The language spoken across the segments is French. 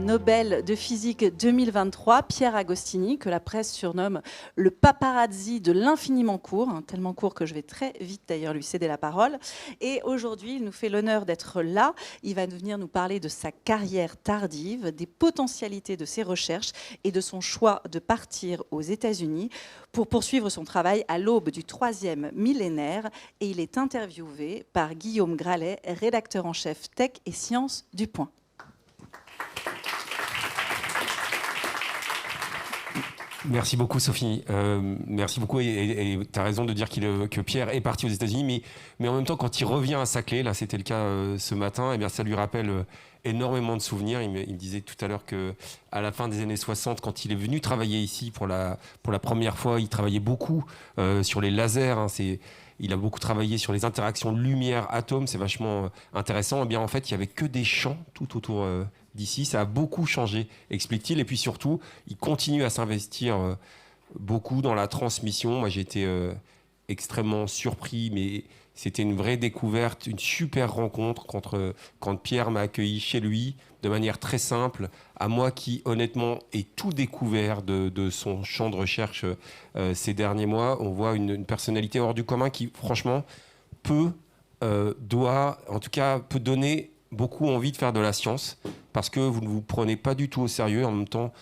Nobel de physique 2023, Pierre Agostini, que la presse surnomme le paparazzi de l'infiniment court, hein, tellement court que je vais très vite d'ailleurs lui céder la parole. Et aujourd'hui, il nous fait l'honneur d'être là. Il va venir nous parler de sa carrière tardive, des potentialités de ses recherches et de son choix de partir aux États-Unis pour poursuivre son travail à l'aube du 3e millénaire. Et il est interviewé par Guillaume Gralet, rédacteur en chef Tech et Sciences du Point. Merci beaucoup, Sophie. Merci beaucoup. Et tu as raison de dire que Pierre est parti aux États-Unis, mais en même temps, quand il revient à Saclay, là c'était le cas ce matin, eh bien, ça lui rappelle énormément de souvenirs. Il me disait tout à l'heure qu'à la fin des années 60, quand il est venu travailler ici pour la première fois, il travaillait beaucoup sur les lasers. Il a beaucoup travaillé sur les interactions lumière-atome, c'est vachement intéressant. Eh bien, en fait, il n'y avait que des champs tout autour d'ici. Ça a beaucoup changé, explique-t-il. Et puis surtout, il continue à s'investir beaucoup dans la transmission. Moi, j'ai été extrêmement surpris, mais c'était une vraie découverte, une super rencontre quand Pierre m'a accueilli chez lui de manière très simple, à moi qui, honnêtement, ai tout découvert de son champ de recherche ces derniers mois. On voit une personnalité hors du commun qui, franchement, peut donner beaucoup envie de faire de la science, parce que vous ne vous prenez pas du tout au sérieux. En même temps,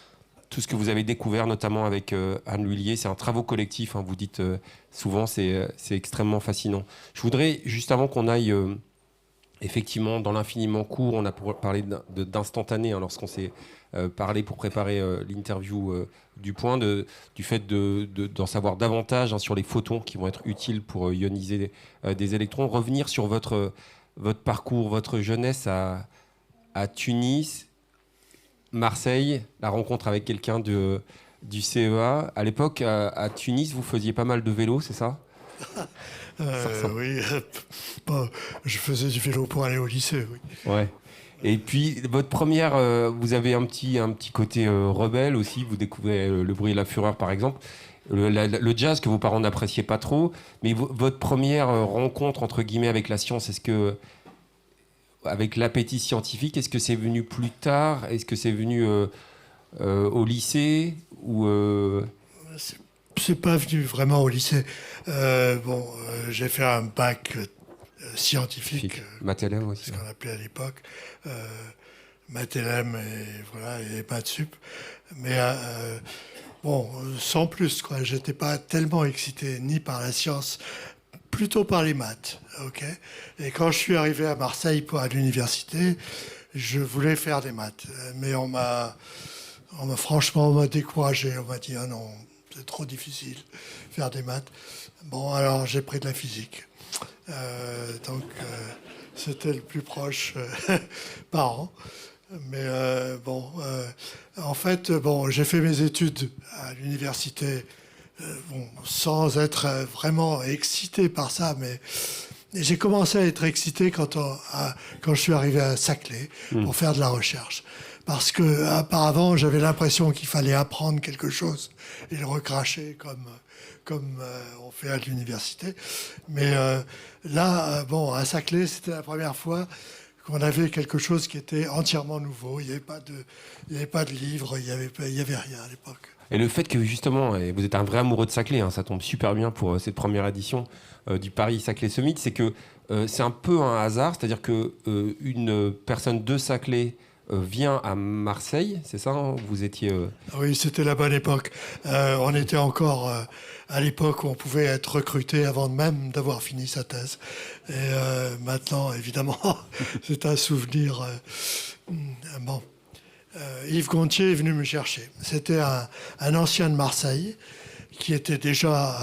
tout ce que vous avez découvert, notamment avec Anne Lhuillier, c'est un travail collectif, hein, vous dites souvent, c'est extrêmement fascinant. Je voudrais, juste avant qu'on aille effectivement dans l'infiniment court, on a parlé d'instantané, hein, lorsqu'on s'est parlé pour préparer l'interview du Point, du fait d'en savoir davantage, hein, sur les photons qui vont être utiles pour ioniser des électrons. Revenir sur votre parcours, votre jeunesse à Tunis, Marseille, la rencontre avec quelqu'un du CEA. À l'époque, à Tunis, vous faisiez pas mal de vélo, c'est ça? Oui, bon, je faisais du vélo pour aller au lycée, oui. Ouais. Et puis, votre première, vous avez un petit côté rebelle aussi, vous découvrez le bruit et la fureur, par exemple. Le jazz que vos parents n'appréciaient pas trop, mais votre première rencontre, entre guillemets, avec la science, avec l'appétit scientifique, est-ce que c'est venu plus tard? Est-ce que c'est venu au lycée ou C'est pas venu vraiment au lycée. J'ai fait un bac scientifique, Mathelem aussi, ce qu'on appelait à l'époque Mathelem et maths sup. Mais sans plus, quoi. J'étais pas tellement excité ni par la science, plutôt par les maths. Okay. Et quand je suis arrivé à Marseille à l'université, je voulais faire des maths, mais on m'a découragé. On m'a dit, ah non, c'est trop difficile faire des maths. Bon, alors j'ai pris de la physique. C'était le plus proche par an. Mais en fait, j'ai fait mes études à l'université sans être vraiment excité par ça, mais j'ai commencé à être excité quand je suis arrivé à Saclay pour faire de la recherche. Parce que auparavant, j'avais l'impression qu'il fallait apprendre quelque chose et le recracher comme on fait à l'université. Mais là, à Saclay, c'était la première fois qu'on avait quelque chose qui était entièrement nouveau. Il n'y avait pas de livres, il y avait rien à l'époque. Et le fait que justement, et vous êtes un vrai amoureux de Saclay, hein, ça tombe super bien pour cette première édition du Paris Saclay Summit, c'est que c'est un peu un hasard, c'est-à-dire que une personne de Saclay vient à Marseille, c'est ça, hein? Vous étiez... Oui, c'était la bonne époque. On était encore à l'époque où on pouvait être recruté avant même d'avoir fini sa thèse. Et maintenant, évidemment, c'est un souvenir... Yves Gontier est venu me chercher. C'était un ancien de Marseille qui était déjà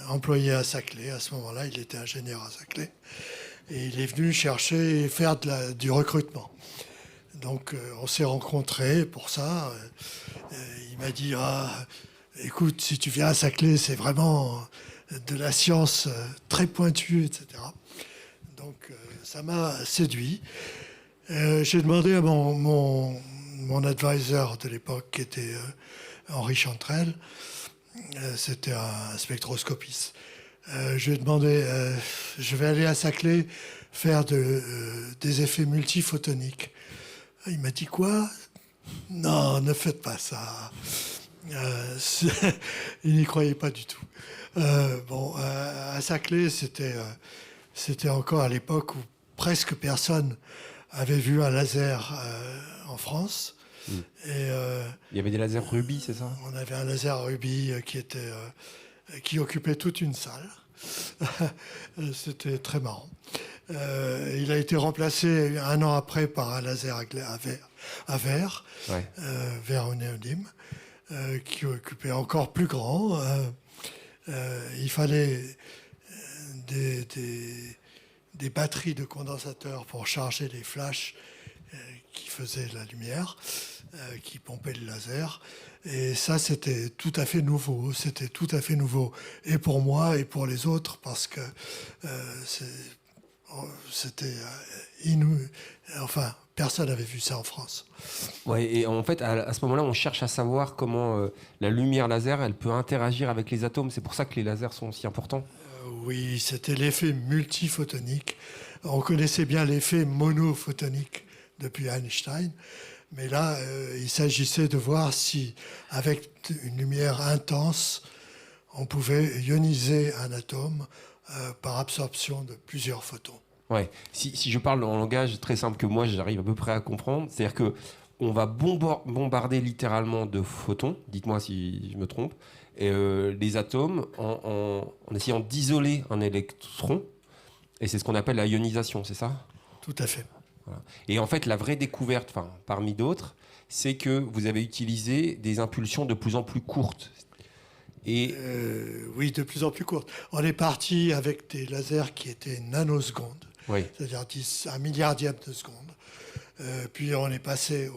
employé à Saclay. À ce moment-là, il était ingénieur à Saclay. Et il est venu chercher et faire du recrutement. Donc, on s'est rencontrés pour ça. Il m'a dit, écoute, si tu viens à Saclay, c'est vraiment de la science très pointue, etc. Donc, ça m'a séduit. J'ai demandé à mon advisor de l'époque, qui était Henri Chantrel, c'était un spectroscopiste. Je lui ai demandé, je vais aller à Saclay faire des effets multiphotoniques. Il m'a dit quoi? Non, ne faites pas ça. Il n'y croyait pas du tout. À Saclay, c'était encore à l'époque où presque personne avait vu un laser en France. Et, il y avait des lasers rubis, c'est ça? On avait un laser rubis qui occupait toute une salle. C'était très marrant. Il a été remplacé un an après par un laser à verre, Ouais. verre au néodyme, qui occupait encore plus grand. Il fallait des batteries de condensateurs pour charger les flashs qui faisaient la lumière, qui pompaient le laser. Et ça, c'était tout à fait nouveau. C'était tout à fait nouveau, et pour moi et pour les autres, parce que c'était enfin, personne n'avait vu ça en France. Ouais, et en fait, à ce moment-là, on cherche à savoir comment la lumière laser, elle peut interagir avec les atomes. C'est pour ça que les lasers sont si importants. Oui, c'était l'effet multiphotonique. On connaissait bien l'effet monophotonique depuis Einstein, mais là, il s'agissait de voir si, avec une lumière intense, on pouvait ioniser un atome par absorption de plusieurs photons. Ouais. Si je parle en langage très simple que moi, j'arrive à peu près à comprendre, c'est-à-dire que on va bombarder littéralement de photons, dites-moi si je me trompe, et, les atomes en essayant d'isoler un électron, et c'est ce qu'on appelle la ionisation, c'est ça? Tout à fait. Voilà. Et en fait, la vraie découverte, parmi d'autres, c'est que vous avez utilisé des impulsions de plus en plus courtes. Et Oui, de plus en plus courtes. On est parti avec des lasers qui étaient nanosecondes, oui. c'est-à-dire 1 milliardième de seconde. Puis on est passé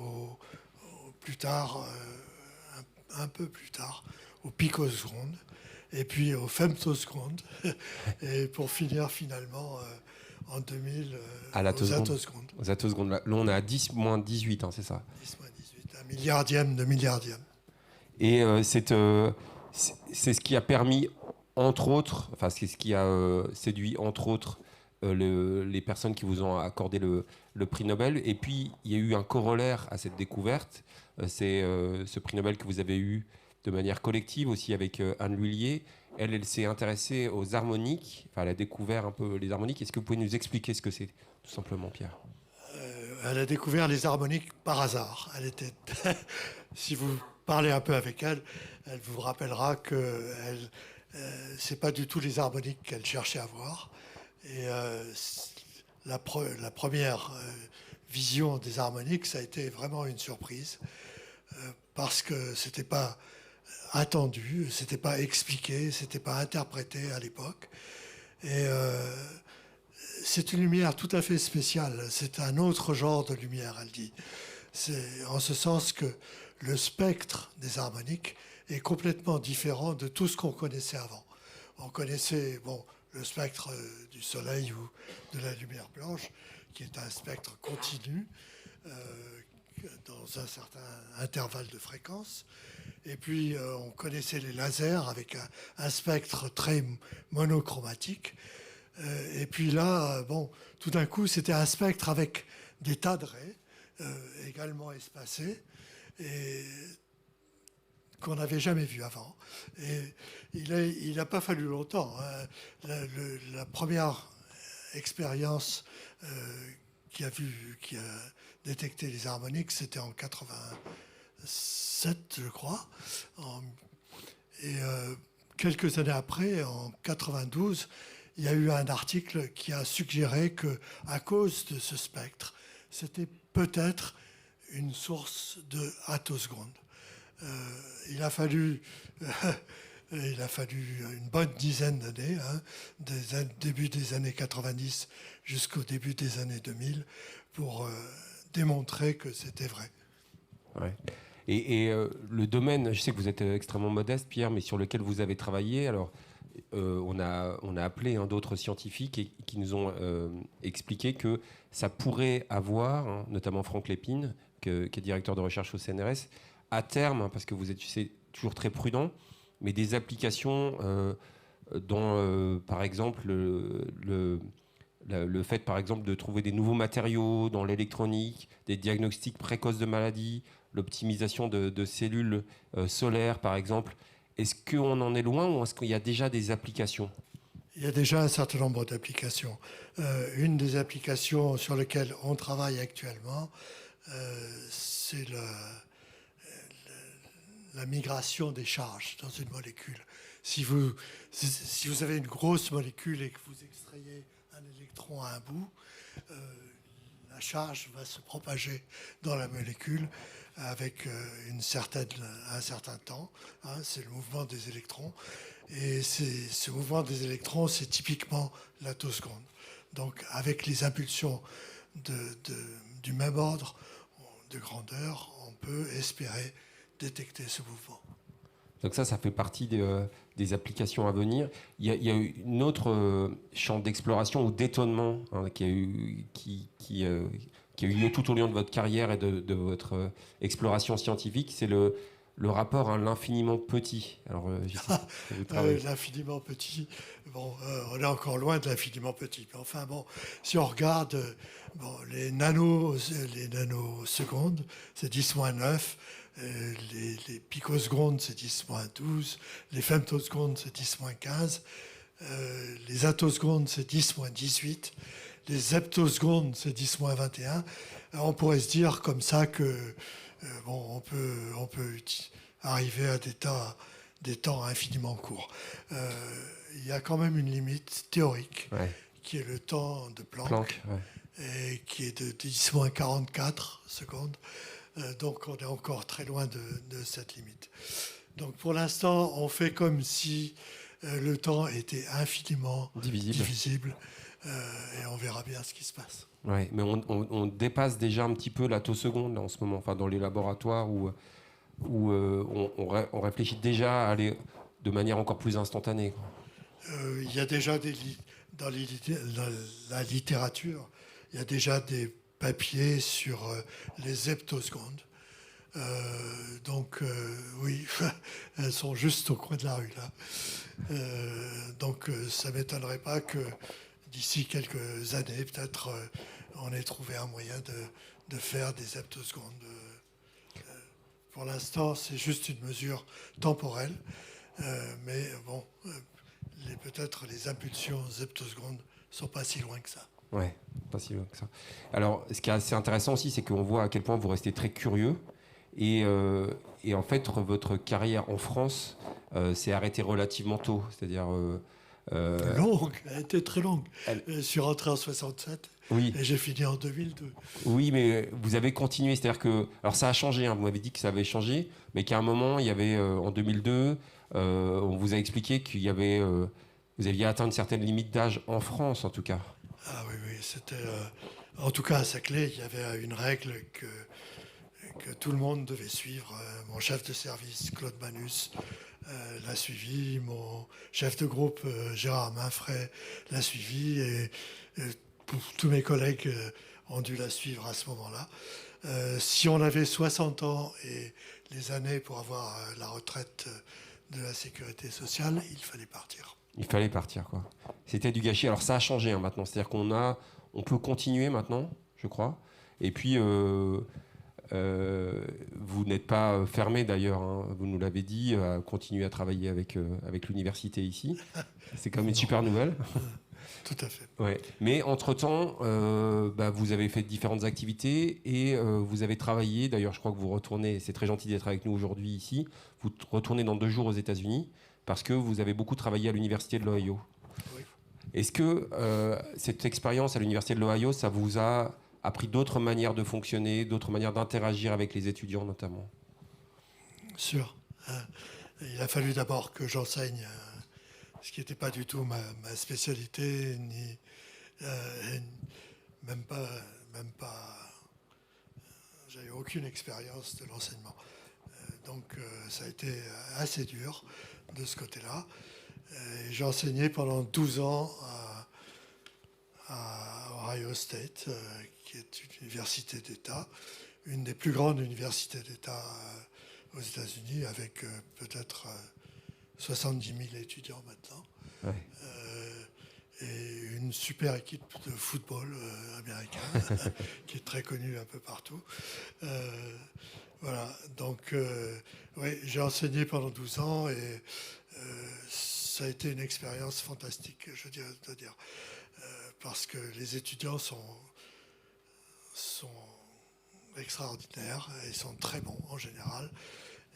plus tard, un peu plus tard, aux picosecondes, et puis aux femtosecondes, et pour finir finalement en 2000 aux attosecondes. Aux attosecondes. Là, on est à 10-18, c'est ça? 10-18, 1 milliardième de milliardième. Et c'est ce qui a permis, entre autres, c'est ce qui a séduit, entre autres, les personnes qui vous ont accordé le prix Nobel. Et puis, il y a eu un corollaire à cette découverte. C'est ce prix Nobel que vous avez eu de manière collective aussi avec Anne Lhuillier. Elle s'est intéressée aux harmoniques. Elle a découvert un peu les harmoniques. Est-ce que vous pouvez nous expliquer ce que c'est, tout simplement, Pierre? Elle a découvert les harmoniques par hasard. Elle était, si vous parlez un peu avec elle, elle vous rappellera que c'est pas du tout les harmoniques qu'elle cherchait à voir. Et la première vision des harmoniques, ça a été vraiment une surprise parce que c'était pas attendu, c'était pas expliqué, c'était pas interprété à l'époque. Et c'est une lumière tout à fait spéciale. C'est un autre genre de lumière, elle dit. C'est en ce sens que le spectre des harmoniques est complètement différent de tout ce qu'on connaissait avant. On connaissait le spectre du Soleil ou de la lumière blanche, qui est un spectre continu dans un certain intervalle de fréquence. Et puis, on connaissait les lasers avec un spectre très monochromatique. Et puis là, tout d'un coup, c'était un spectre avec des tas de raies également espacés et qu'on n'avait jamais vu avant. Et il n'a pas fallu longtemps. La première expérience qui a détecté les harmoniques, c'était en 87, je crois. Et quelques années après, en 92, il y a eu un article qui a suggéré que, à cause de ce spectre, c'était peut-être une source de attosecondes. Il a fallu une bonne dizaine d'années, début des années 90 jusqu'au début des années 2000, pour démontrer que c'était vrai. Ouais. Et le domaine, je sais que vous êtes extrêmement modeste, Pierre, mais sur lequel vous avez travaillé, alors on a appelé d'autres scientifiques qui nous ont expliqué que ça pourrait avoir, notamment Franck Lépine, qui est directeur de recherche au CNRS, à terme, parce que vous êtes toujours très prudent, mais des applications dans, par exemple, le fait, par exemple, de trouver des nouveaux matériaux dans l'électronique, des diagnostics précoces de maladies, l'optimisation de cellules solaires, par exemple. Est-ce qu'on en est loin ou est-ce qu'il y a déjà des applications? Il y a déjà un certain nombre d'applications. Une des applications sur lesquelles on travaille actuellement, c'est la migration des charges dans une molécule. Si vous avez une grosse molécule et que vous extrayez un électron à un bout, la charge va se propager dans la molécule avec un certain temps. Hein, c'est le mouvement des électrons. Et ce mouvement des électrons, c'est typiquement l'attoseconde. Donc avec les impulsions du même ordre de grandeur, on peut espérer détecter ce mouvement. Donc ça fait partie des applications à venir. Il y a eu une autre champ d'exploration ou d'étonnement qui a eu lieu tout au long de votre carrière et de votre exploration scientifique, c'est le rapport à l'infiniment petit. Alors, l'infiniment petit, bon, on est encore loin de l'infiniment petit. Mais enfin, bon, si on regarde les nanosecondes, c'est 10-9. Les picosecondes, c'est 10-12. Les femtosecondes, c'est 10-15. Les attosecondes, c'est 10-18. Les heptosecondes, c'est 10-21. On pourrait se dire comme ça que on peut arriver à des temps infiniment courts. Il y a quand même une limite théorique, qui est le temps de Planck, et qui est de 10-44 secondes. Donc on est encore très loin de cette limite. Donc pour l'instant, on fait comme si le temps était infiniment divisible et on verra bien ce qui se passe. Ouais, mais on dépasse déjà un petit peu l'attoseconde en ce moment, enfin dans les laboratoires où on réfléchit déjà à aller de manière encore plus instantanée. Il y a déjà dans la littérature, il y a déjà des papiers sur les heptosecondes. Donc oui, elles sont juste au coin de la rue là. Donc ça ne m'étonnerait pas que d'ici quelques années, peut-être, on ait trouvé un moyen de faire des heptosecondes. Pour l'instant, c'est juste une mesure temporelle, mais bon, peut-être les impulsions heptosecondes ne sont pas si loin que ça. Ouais, pas si loin que ça. Alors, ce qui est assez intéressant aussi, c'est qu'on voit à quel point vous restez très curieux. Et en fait, votre carrière en France s'est arrêtée relativement tôt. C'est-à-dire... longue, elle a été très longue. Je suis rentré en 67 et j'ai fini en 2002. Oui, mais vous avez continué. C'est-à-dire que... Alors, ça a changé. Vous m'avez dit que ça avait changé, mais qu'à un moment, il y avait, en 2002, on vous a expliqué qu'il y avait... vous aviez atteint une certaine limite d'âge en France, en tout cas. Ah oui, c'était... en tout cas, à Saclay, il y avait une règle que tout le monde devait suivre. Mon chef de service, Claude Manus, l'a suivi. Mon chef de groupe, Gérard Mainfray, l'a suivi. Et tous mes collègues ont dû la suivre à ce moment-là. Si on avait 60 ans et les années pour avoir la retraite de la sécurité sociale, il fallait partir. Il fallait partir, quoi. C'était du gâchis. Alors ça a changé maintenant. C'est-à-dire on peut continuer maintenant, je crois. Et puis... vous n'êtes pas fermé d'ailleurs, vous nous l'avez dit, à continuer à travailler avec l'université ici. C'est quand même une super nouvelle. Tout à fait. Ouais. Mais entre-temps, vous avez fait différentes activités et vous avez travaillé, d'ailleurs je crois que vous retournez, c'est très gentil d'être avec nous aujourd'hui ici, vous retournez dans 2 jours aux États-Unis parce que vous avez beaucoup travaillé à l'université de l'Ohio. Oui. Est-ce que cette expérience à l'université de l'Ohio, ça vous a appris d'autres manières de fonctionner, d'autres manières d'interagir avec les étudiants notamment? Sûr. Il a fallu d'abord que j'enseigne ce qui n'était pas du tout ma spécialité, ni même pas j'avais aucune expérience de l'enseignement. Donc ça a été assez dur de ce côté-là. J'ai enseigné pendant 12 ans à Ohio State, qui est une université d'État, une des plus grandes universités d'État aux États-Unis, avec peut-être 70 000 étudiants maintenant. Ouais. et une super équipe de football américain qui est très connue un peu partout. Voilà, donc oui, j'ai enseigné pendant 12 ans et ça a été une expérience fantastique, je dois dire, parce que les étudiants sont extraordinaires et ils sont très bons en général.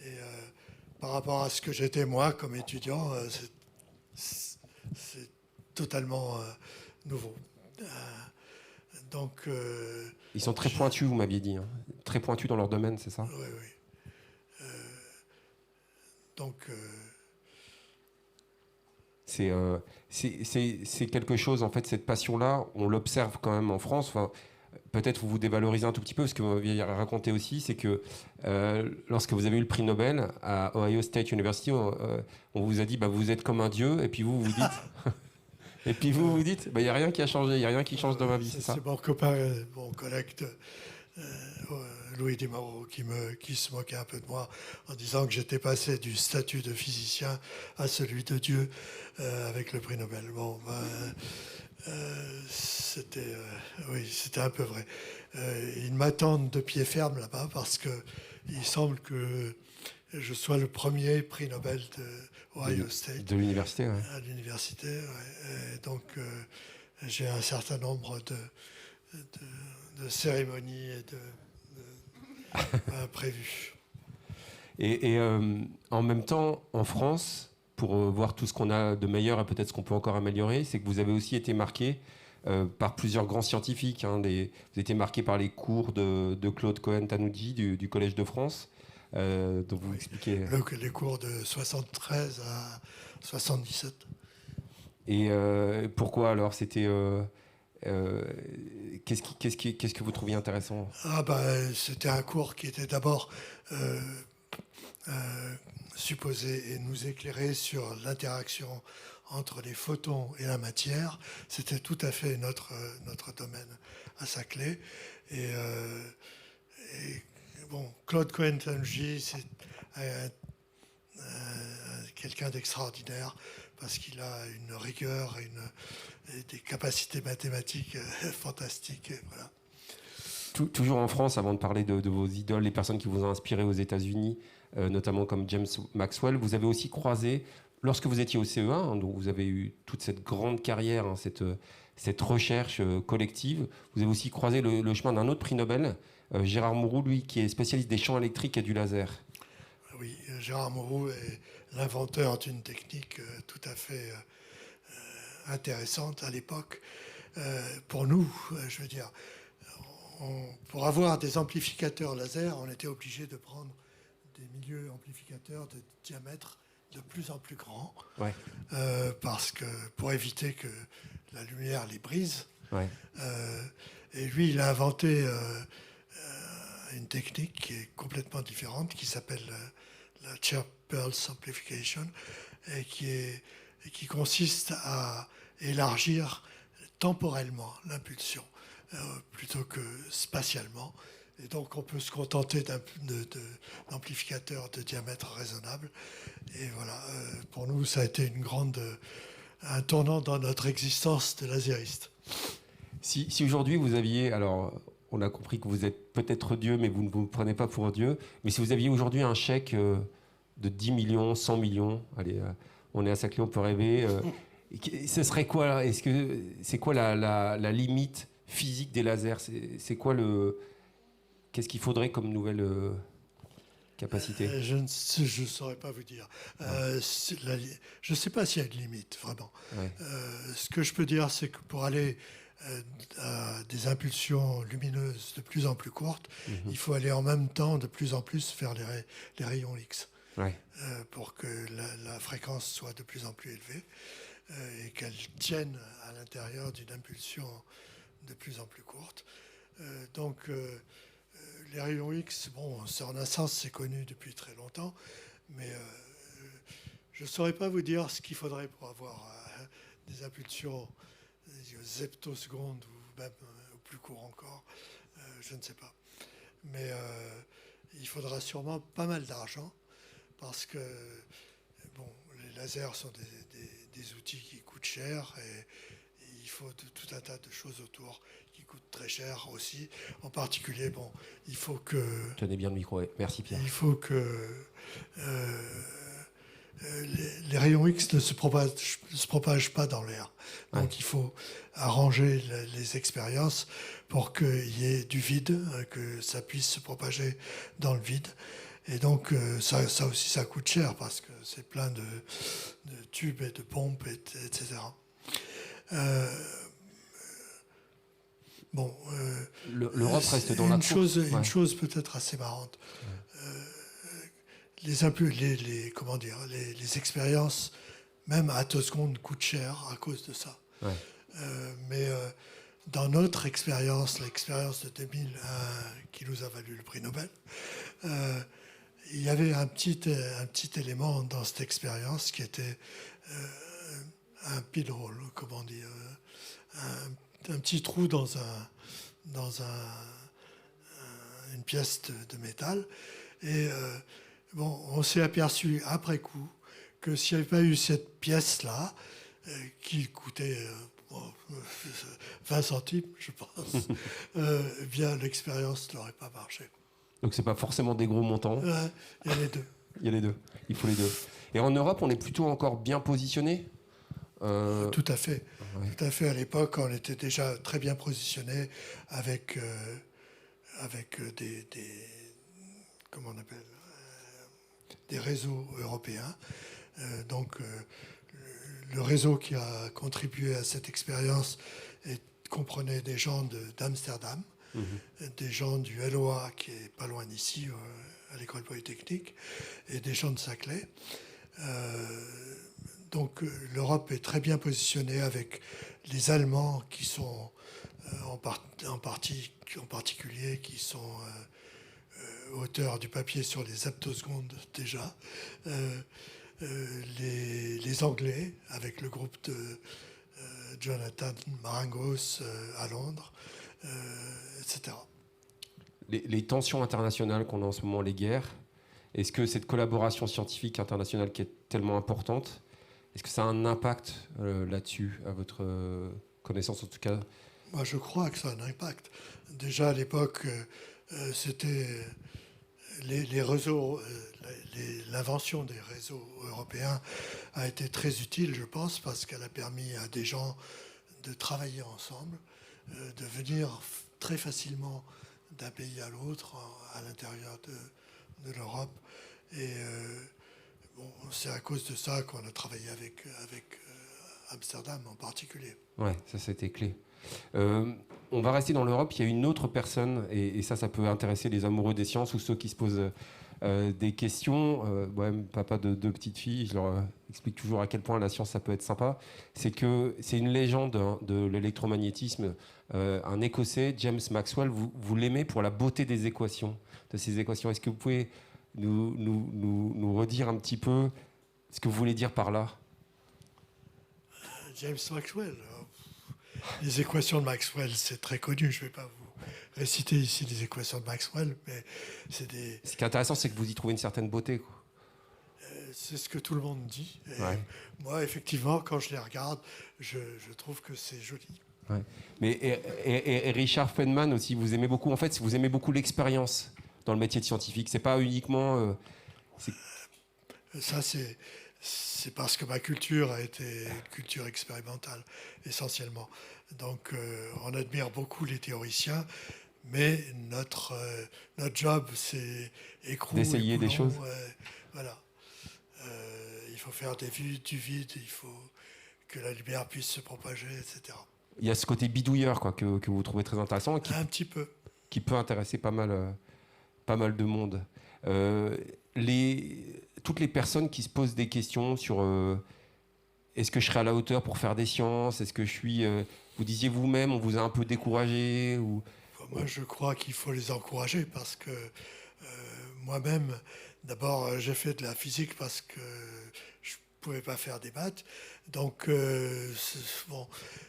Et par rapport à ce que j'étais moi comme étudiant, c'est totalement nouveau. Donc, Ils sont très pointus, vous m'aviez dit. Hein. Très pointus dans leur domaine, c'est ça? oui, oui. Donc, c'est quelque chose, en fait, cette passion-là, on l'observe quand même en France. Enfin, peut-être vous dévalorisez un tout petit peu, parce que vous m'aviez raconté aussi, c'est que lorsque vous avez eu le prix Nobel à Ohio State University, on vous a dit, bah, vous êtes comme un dieu, et puis vous vous dites... Et puis vous dites, il n'y a rien qui a changé, il n'y a rien qui change dans ma vie, c'est ça? C'est mon copain, mon collègue Louis Desmarais qui se moquait un peu de moi en disant que j'étais passé du statut de physicien à celui de Dieu avec le prix Nobel. Bon, c'était un peu vrai. Ils m'attendent de pied ferme là-bas parce que il semble que je sois le premier prix Nobel de Ohio State. De l'université, ouais. À l'université, ouais. Et donc j'ai un certain nombre de cérémonies et prévues. Et en même temps, en France, pour voir tout ce qu'on a de meilleur et peut-être ce qu'on peut encore améliorer, c'est que vous avez aussi été marqué par plusieurs grands scientifiques. Hein, vous avez été marqué par les cours de Claude Cohen-Tanouji du Collège de France. Donc vous expliquez. Les cours de 73 à 77. Et pourquoi alors c'était qu'est-ce que vous trouviez intéressant? C'était un cours qui était d'abord supposé et nous éclairer sur l'interaction entre les photons et la matière. C'était tout à fait notre domaine à Saclay. Et bon, Claude Cohen-Tanouji, c'est quelqu'un d'extraordinaire parce qu'il a une rigueur et des capacités mathématiques fantastiques. Et voilà. Toujours en France, avant de parler de vos idoles, les personnes qui vous ont inspiré aux États-Unis, notamment comme James Maxwell, vous avez aussi croisé, lorsque vous étiez au CE1, hein, donc vous avez eu toute cette grande carrière, hein, cette recherche collective, vous avez aussi croisé le chemin d'un autre prix Nobel, Gérard Mourou, lui, qui est spécialiste des champs électriques et du laser. Oui, Gérard Mourou est l'inventeur d'une technique tout à fait intéressante à l'époque. Pour nous, je veux dire, pour avoir des amplificateurs laser, on était obligé de prendre des milieux amplificateurs de diamètre de plus en plus grand, ouais. Parce que pour éviter que la lumière les brise. Ouais. Et lui, il a inventé une technique qui est complètement différente, qui s'appelle la Chair-Pulse Amplification, et qui consiste à élargir temporellement l'impulsion plutôt que spatialement. Et donc on peut se contenter d'amplificateurs de diamètre raisonnable. Et voilà, pour nous, ça a été un tournant dans notre existence de lasériste. Si aujourd'hui vous aviez, alors on a compris que vous êtes peut-être Dieu, mais vous ne vous prenez pas pour Dieu, mais si vous aviez aujourd'hui un chèque de 10 millions, 100 millions, allez, on est à Saclay, on peut rêver, ce serait quoi? C'est quoi la limite physique des lasers? C'est quoi qu'est-ce qu'il faudrait comme nouvelle capacité? Je ne saurais pas vous dire. Je ne sais pas s'il y a une limite, vraiment. Ouais. Ce que je peux dire, c'est que pour aller à des impulsions lumineuses de plus en plus courtes, il faut aller en même temps de plus en plus vers les rayons X. Ouais. Pour que la fréquence soit de plus en plus élevée et qu'elle tienne à l'intérieur d'une impulsion de plus en plus courte. Donc les rayons X, bon, en un sens, c'est connu depuis très longtemps, mais je ne saurais pas vous dire ce qu'il faudrait pour avoir des impulsions zeptosecondes ou même plus court encore, je ne sais pas. Mais il faudra sûrement pas mal d'argent parce que bon, les lasers sont des outils qui coûtent cher il faut tout un tas de choses autour qui coûtent très cher aussi. En particulier, bon, il faut que... Tenez bien le micro, ouais. Merci Pierre. Il faut que les rayons X ne se propagent pas dans l'air. Donc il faut arranger les expériences pour qu'il y ait du vide, que ça puisse se propager dans le vide. Et donc ça aussi, ça coûte cher parce que c'est plein de tubes et de pompes, etc. Bon, l'Europe reste dans la course. Une chose peut-être assez marrante. Les expériences, même à attosecondes, coûtent cher à cause de ça. Ouais. Mais dans notre expérience, l'expérience de 2001 qui nous a valu le prix Nobel, il y avait un petit élément dans cette expérience qui était un pinhole, comment dire, un petit trou dans une pièce de métal. Et bon, on s'est aperçu après coup que s'il n'y avait pas eu cette pièce-là, qui coûtait 20 centimes, je pense, eh bien l'expérience n'aurait pas marché. Donc c'est pas forcément des gros montants. Il y a les deux. Il y a les deux. Il faut les deux. Et en Europe, on est plutôt encore bien positionné. Tout à fait. Ouais. Tout à fait. À l'époque, on était déjà très bien positionné avec des comment on appelle, des réseaux européens. Donc le réseau qui a contribué à cette expérience comprenait des gens d'Amsterdam, des gens du LOA qui est pas loin d'ici, à l'école polytechnique, et des gens de Saclay. Donc l'Europe est très bien positionnée avec les Allemands qui sont en particulier qui sont auteurs du papier sur les haptosecondes déjà, les Anglais avec le groupe de Jonathan Marangos à Londres, etc. Les tensions internationales qu'on a en ce moment, les guerres, est-ce que cette collaboration scientifique internationale qui est tellement importante, est-ce que ça a un impact là-dessus, à votre connaissance en tout cas? Moi, je crois que ça a un impact. Déjà à l'époque, c'était les réseaux, l'invention des réseaux européens a été très utile, je pense, parce qu'elle a permis à des gens de travailler ensemble, de venir très facilement d'un pays à l'autre à l'intérieur de l'Europe. Et bon, c'est à cause de ça qu'on a travaillé avec Amsterdam en particulier. Ouais, ça c'était clé. On va rester dans l'Europe. Il y a une autre personne, et ça peut intéresser les amoureux des sciences ou ceux qui se posent des questions. Moi-même, papa de deux petites filles, je leur explique toujours à quel point la science, ça peut être sympa. C'est une légende de l'électromagnétisme. Un Écossais, James Maxwell, vous l'aimez pour la beauté des équations, de ces équations. Est-ce que vous pouvez nous redire un petit peu ce que vous voulez dire par là? James Maxwell. Les équations de Maxwell, c'est très connu. Je ne vais pas vous réciter ici les équations de Maxwell, mais c'est des... Ce qui est intéressant, c'est que vous y trouvez une certaine beauté, quoi. C'est ce que tout le monde dit. Et ouais. Moi, effectivement, quand je les regarde, je trouve que c'est joli. Ouais. Mais et Richard Feynman aussi, vous aimez beaucoup. En fait, vous aimez beaucoup l'expérience dans le métier de scientifique. C'est pas uniquement. Ça, c'est parce que ma culture a été une culture expérimentale, essentiellement. Donc, on admire beaucoup les théoriciens, mais notre job, c'est écrou, d'essayer des choses. Voilà. Il faut faire du vide, il faut que la lumière puisse se propager, etc. Il y a ce côté bidouilleur, quoi, que vous trouvez très intéressant. Un petit peu. Qui peut intéresser pas mal de monde. Toutes les personnes qui se posent des questions sur est-ce que je serai à la hauteur pour faire des sciences, est-ce que je suis... vous disiez vous-même, on vous a un peu découragé ou... Moi, je crois qu'il faut les encourager parce que moi-même, d'abord, j'ai fait de la physique parce que je ne pouvais pas faire des maths. Donc, bon,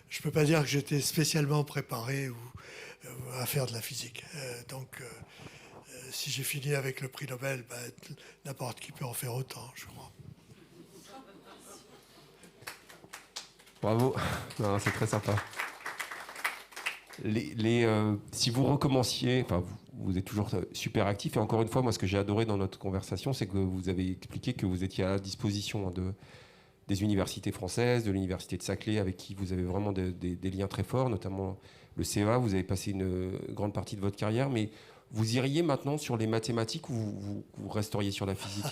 je ne peux pas dire que j'étais spécialement préparé à faire de la physique. Donc, si j'ai fini avec le prix Nobel, n'importe qui peut en faire autant, je crois. Bravo. Non, c'est très sympa. Si vous recommenciez, enfin, vous êtes toujours super actif. Et encore une fois, moi, ce que j'ai adoré dans notre conversation, c'est que vous avez expliqué que vous étiez à la disposition des universités françaises, de l'université de Saclay, avec qui vous avez vraiment des liens très forts, notamment le CEA. Vous avez passé une grande partie de votre carrière, mais vous iriez maintenant sur les mathématiques ou vous resteriez sur la physique?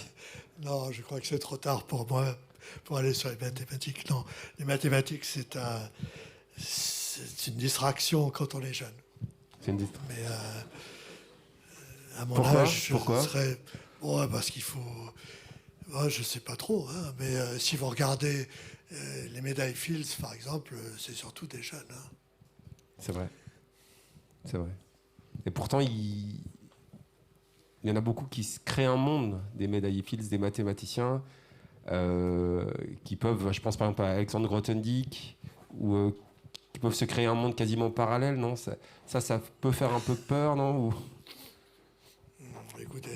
Non, je crois que c'est trop tard pour moi pour aller sur les mathématiques. Non, les mathématiques, c'est une distraction quand on est jeune. C'est une distraction. Mais à mon Pourquoi âge, Pourquoi je serais... Ouais, parce qu'il faut... Ouais, je ne sais pas trop, hein, mais si vous regardez les médailles Fields, par exemple, c'est surtout des jeunes. Hein. C'est vrai. C'est vrai. Et pourtant, il y en a beaucoup qui se créent un monde des médaillés Fields, des mathématiciens, qui peuvent, je pense par exemple à Alexandre Grothendieck, ou qui peuvent se créer un monde quasiment parallèle, non? Ça peut faire un peu peur, non? Écoutez,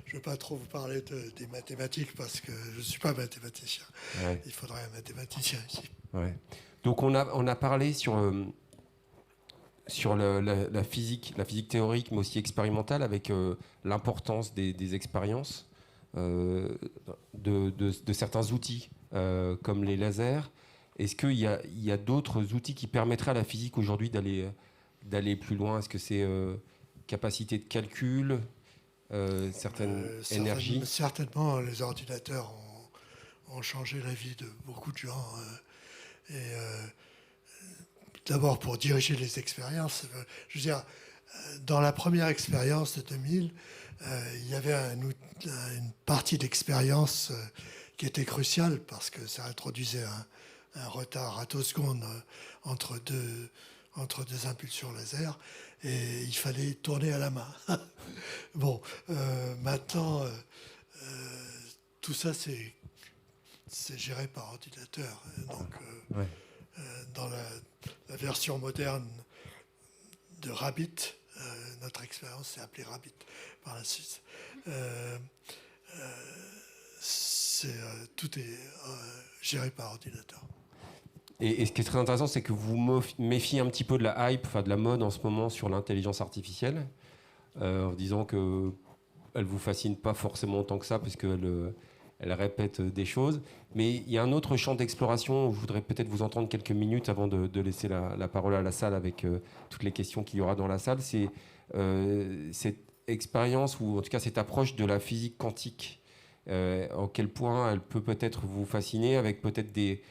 je ne veux pas trop vous parler des mathématiques parce que je ne suis pas mathématicien. Ouais. Il faudrait un mathématicien ici. Ouais. Donc on a parlé sur la physique théorique, mais aussi expérimentale, avec l'importance des expériences, de certains outils, comme les lasers. Est-ce qu'il y a d'autres outils qui permettraient à la physique aujourd'hui d'aller plus loin? Est-ce que c'est capacité de calcul, certaines énergies? Certainement, les ordinateurs ont changé la vie de beaucoup de gens. D'abord pour diriger les expériences. Je veux dire, dans la première expérience de 2000, il y avait une partie d'expérience qui était cruciale parce que ça introduisait un retard à 2 secondes entre deux impulsions laser et il fallait tourner à la main. Bon, maintenant, tout ça c'est géré par ordinateur. Donc, Ouais. dans la version moderne de Rabbit, notre expérience s'est appelée Rabbit par la suite. Tout est géré par ordinateur. Et ce qui est très intéressant, c'est que vous méfiez un petit peu de la hype, enfin de la mode en ce moment sur l'intelligence artificielle, en disant que elle vous fascine pas forcément autant que ça, parce qu'elle répète des choses. Mais il y a un autre champ d'exploration où je voudrais peut-être vous entendre quelques minutes avant de laisser la parole à la salle avec toutes les questions qu'il y aura dans la salle. C'est cette expérience, ou en tout cas cette approche de la physique quantique. En quel point elle peut peut-être vous fasciner, avec peut-être des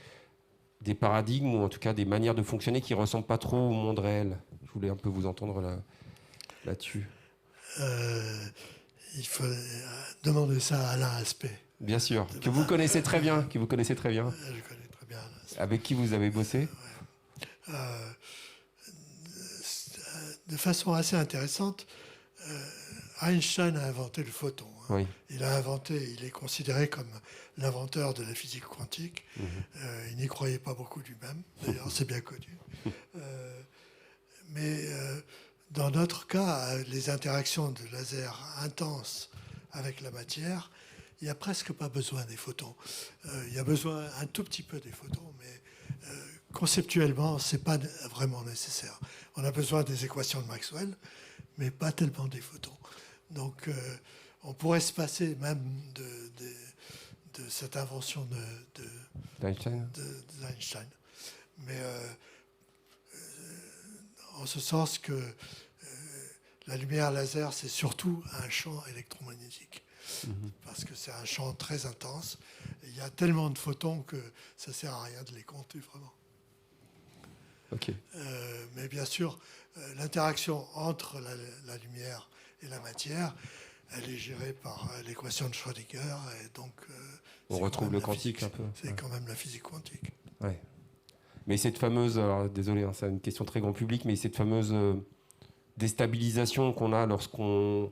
paradigmes, ou en tout cas des manières de fonctionner qui ne ressemblent pas trop au monde réel. Je voulais un peu vous entendre là-dessus. Il faut demander ça à Alain Aspect. Bien sûr, que vous connaissez très bien. Je connais très bien Alain Aspect. Avec qui vous avez bossé? De façon assez intéressante, Einstein a inventé le photon. Hein. Oui. Il est considéré comme l'inventeur de la physique quantique. Il n'y croyait pas beaucoup lui-même, d'ailleurs c'est bien connu. Mais dans notre cas, les interactions de laser intenses avec la matière, il n'y a presque pas besoin des photons. Il y a besoin un tout petit peu des photons, mais conceptuellement, ce n'est pas vraiment nécessaire. On a besoin des équations de Maxwell, mais pas tellement des photons. Donc, on pourrait se passer même de cette invention d'Einstein. d'Einstein. Mais en ce sens que la lumière laser, c'est surtout un champ électromagnétique. Parce que c'est un champ très intense. Et il y a tellement de photons que ça ne sert à rien de les compter vraiment. Okay. Mais bien sûr, l'interaction entre la lumière et la matière, elle est gérée par l'équation de Schrödinger. Et donc, on retrouve le quantique un peu. C'est quand même la physique quantique. Ouais. Mais cette fameuse, alors désolé, hein, c'est une question très grand public, mais cette fameuse déstabilisation qu'on a lorsqu'on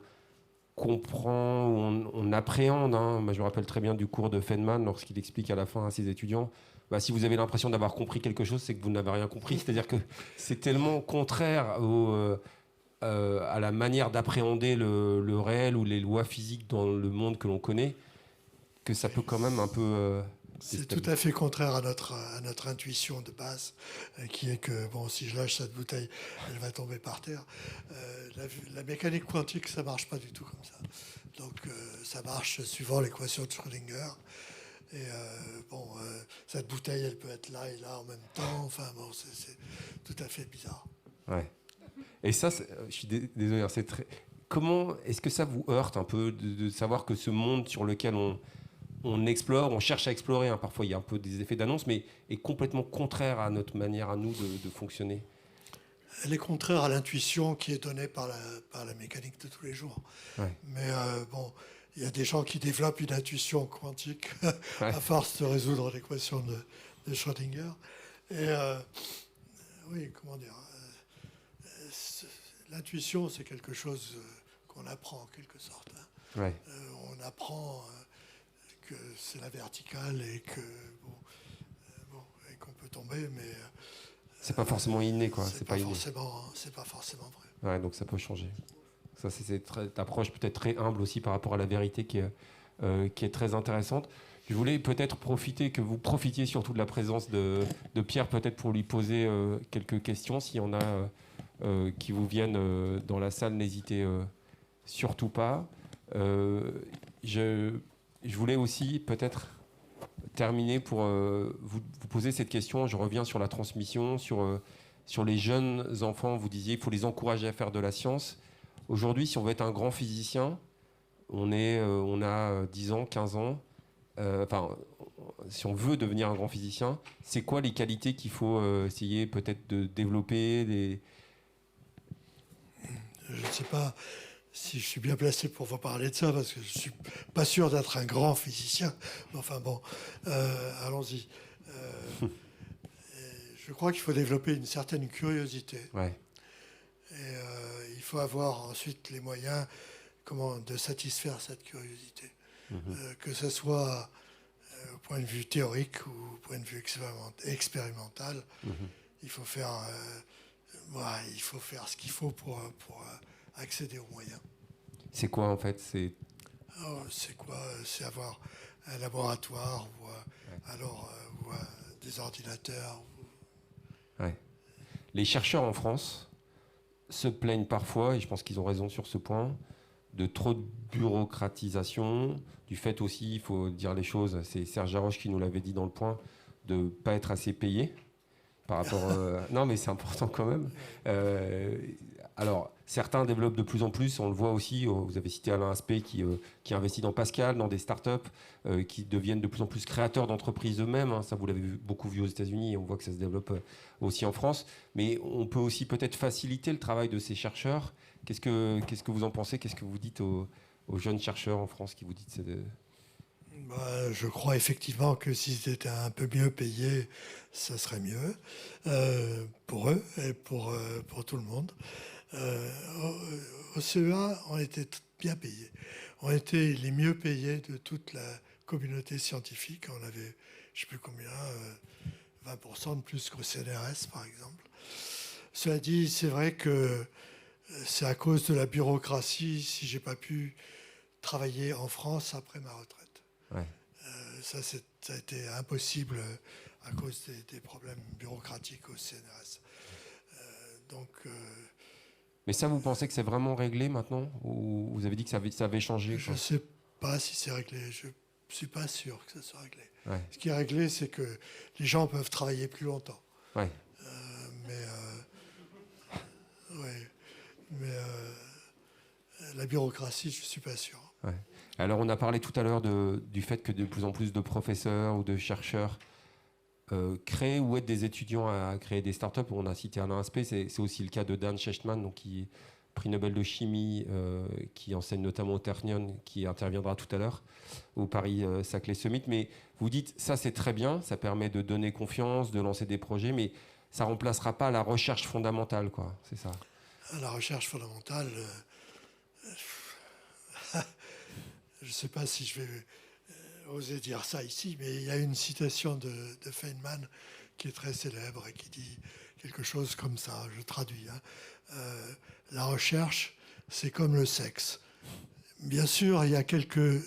comprend, on appréhende. Hein. Moi, je me rappelle très bien du cours de Feynman lorsqu'il explique à la fin à ses étudiants, si vous avez l'impression d'avoir compris quelque chose, c'est que vous n'avez rien compris. C'est-à-dire que c'est tellement contraire à la manière d'appréhender le réel ou les lois physiques dans le monde que l'on connaît, que ça peut quand même un peu C'est tout à fait contraire à notre intuition de base, qui est que, bon, si je lâche cette bouteille, elle va tomber par terre. La mécanique quantique, ça marche pas du tout comme ça. Donc, ça marche suivant l'équation de Schrödinger. Et cette bouteille, elle peut être là et là en même temps. Enfin, bon, c'est tout à fait bizarre. Ouais. Et ça, je suis désolé, c'est très... Comment est-ce que ça vous heurte un peu de savoir que ce monde sur lequel on explore, on cherche à explorer, hein, parfois il y a un peu des effets d'annonce, mais est complètement contraire à notre manière à nous de fonctionner? Elle est contraire à l'intuition qui est donnée par la mécanique de tous les jours. Ouais. Mais il y a des gens qui développent une intuition quantique Ouais. à force de résoudre l'équation de Schrödinger. Et oui, comment dire, l'intuition, c'est quelque chose qu'on apprend en quelque sorte. Hein. Ouais. On apprend que c'est la verticale et que et qu'on peut tomber, mais C'est pas forcément inné, quoi. c'est pas forcément vrai. Ouais, donc ça peut changer. Ça, c'est cette approche peut-être très humble aussi par rapport à la vérité qui est très intéressante. Je voulais peut-être que vous profitiez surtout de la présence de Pierre, peut-être pour lui poser quelques questions. S'il y en a qui vous viennent dans la salle, n'hésitez surtout pas. Je voulais aussi peut-être terminer pour vous poser cette question. Je reviens sur la transmission, sur les jeunes enfants. Vous disiez qu'il faut les encourager à faire de la science. Aujourd'hui, si on veut être un grand physicien, on a 10 ans, 15 ans. Si on veut devenir un grand physicien, c'est quoi les qualités qu'il faut essayer peut-être de développer Je ne sais pas si je suis bien placé pour vous parler de ça, parce que je ne suis pas sûr d'être un grand physicien. Enfin bon, allons-y. Je crois qu'il faut développer une certaine curiosité. Ouais. Et il faut avoir ensuite les moyens de satisfaire cette curiosité. Que ce soit au point de vue théorique ou au point de vue expérimental. Il faut faire ce qu'il faut pour accéder aux moyens. C'est quoi en fait? C'est quoi? C'est avoir un laboratoire ou des ordinateurs. Ouais. Les chercheurs en France se plaignent parfois, et je pense qu'ils ont raison sur ce point, de trop de bureaucratisation, du fait aussi, il faut dire les choses, c'est Serge Haroche qui nous l'avait dit dans le point, de ne pas être assez payé par rapport... Non, mais c'est important quand même. Alors, certains développent de plus en plus, on le voit aussi, vous avez cité Alain Aspect qui investit dans Pascal, dans des startups, qui deviennent de plus en plus créateurs d'entreprises eux-mêmes. Hein. Ça, vous l'avez beaucoup vu aux États-Unis, et on voit que ça se développe aussi en France. Mais on peut aussi peut-être faciliter le travail de ces chercheurs. Qu'est-ce que vous en pensez? Qu'est-ce que vous dites aux jeunes chercheurs en France qui vous dites Je crois effectivement que s'ils étaient un peu mieux payés, ça serait mieux pour eux et pour tout le monde. Au CEA, on était bien payés. On était les mieux payés de toute la communauté scientifique. On avait, je ne sais plus combien, 20% de plus qu'au CNRS, par exemple. Cela dit, c'est vrai que c'est à cause de la bureaucratie si j'ai pas pu travailler en France après ma retraite. Ouais. Ça a été impossible à cause des problèmes bureaucratiques au CNRS. Mais ça, vous pensez que c'est vraiment réglé maintenant? Ou vous avez dit que ça avait changé? Je ne sais pas si c'est réglé. Je ne suis pas sûr que ça soit réglé. Ouais. Ce qui est réglé, c'est que les gens peuvent travailler plus longtemps. Ouais. Mais la bureaucratie, je ne suis pas sûr. Ouais. Alors, on a parlé tout à l'heure du fait que de plus en plus de professeurs ou de chercheurs créent ou aident des étudiants à créer des startups. On a cité Alain Aspect, c'est aussi le cas de Dan Shechtman, donc qui est prix Nobel de chimie, qui enseigne notamment au Technion, qui interviendra tout à l'heure au Paris-Saclay Summit. Mais vous dites, ça c'est très bien, ça permet de donner confiance, de lancer des projets, mais ça ne remplacera pas la recherche fondamentale, quoi. C'est ça. La recherche fondamentale, je ne sais pas si je vais oser dire ça ici, mais il y a une citation de Feynman qui est très célèbre et qui dit quelque chose comme ça, je traduis. La recherche, c'est comme le sexe. Bien sûr, il y a quelques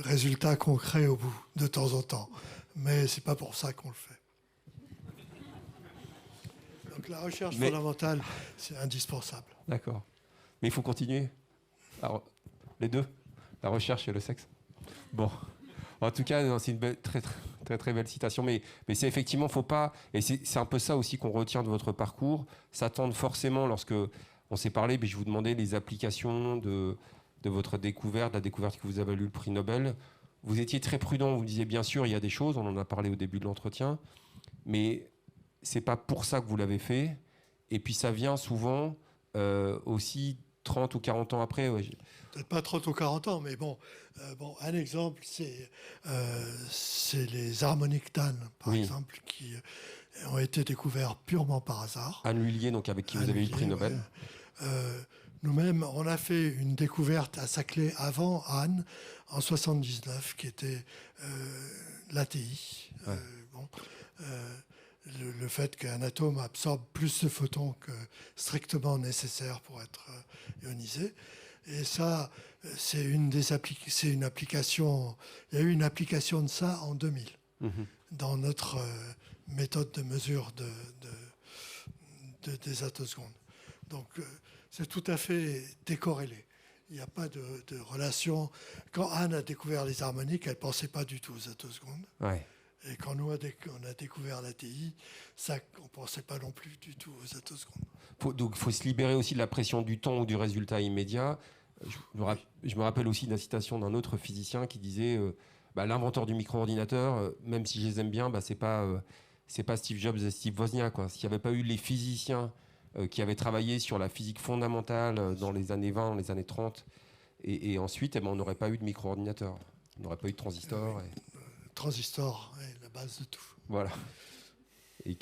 résultats concrets au bout, de temps en temps. Mais c'est pas pour ça qu'on le fait. Donc la recherche fondamentale, c'est indispensable. D'accord. Mais il faut continuer. Alors, les deux, la recherche et le sexe. Bon. En tout cas, c'est une très belle citation. Mais c'est effectivement, faut pas. Et c'est un peu ça aussi qu'on retient de votre parcours. S'attendre forcément, lorsque on s'est parlé, je vous demandais les applications de votre découverte, la découverte que vous avez eu le prix Nobel. Vous étiez très prudent. Vous disiez bien sûr, il y a des choses. On en a parlé au début de l'entretien, mais c'est pas pour ça que vous l'avez fait. Et puis ça vient souvent aussi 30 ou 40 ans après. Ouais. Peut-être pas 30 ou 40 ans, mais bon, un exemple, c'est les harmoniques d'Anne, par exemple, qui ont été découverts purement par hasard. Anne Lhuillier, donc avec qui vous avez eu le prix Nobel. Nous-mêmes, on a fait une découverte à Saclay avant Anne, en 79, qui était l'ATI. Ouais. Le fait qu'un atome absorbe plus de photons que strictement nécessaire pour être ionisé. Et ça, c'est une application. Il y a eu une application de ça en 2000 dans notre méthode de mesure des attosecondes. Donc, c'est tout à fait décorrélé. Il n'y a pas de relation. Quand Anne a découvert les harmoniques, elle ne pensait pas du tout aux attosecondes. Ouais. Et quand nous, on a découvert l'ATI, ça, on ne pensait pas non plus du tout aux attosecondes. Donc, il faut se libérer aussi de la pression du temps ou du résultat immédiat. Je me rappelle aussi de la citation d'un autre physicien qui disait l'inventeur du micro-ordinateur, même si je les aime bien, c'est pas Steve Jobs et Steve Wozniak, quoi. S'il n'y avait pas eu les physiciens qui avaient travaillé sur la physique fondamentale dans les années 20, dans les années 30, et ensuite, on n'aurait pas eu de micro-ordinateur. On n'aurait pas eu de transistor. Transistor est la base de tout. Voilà. Et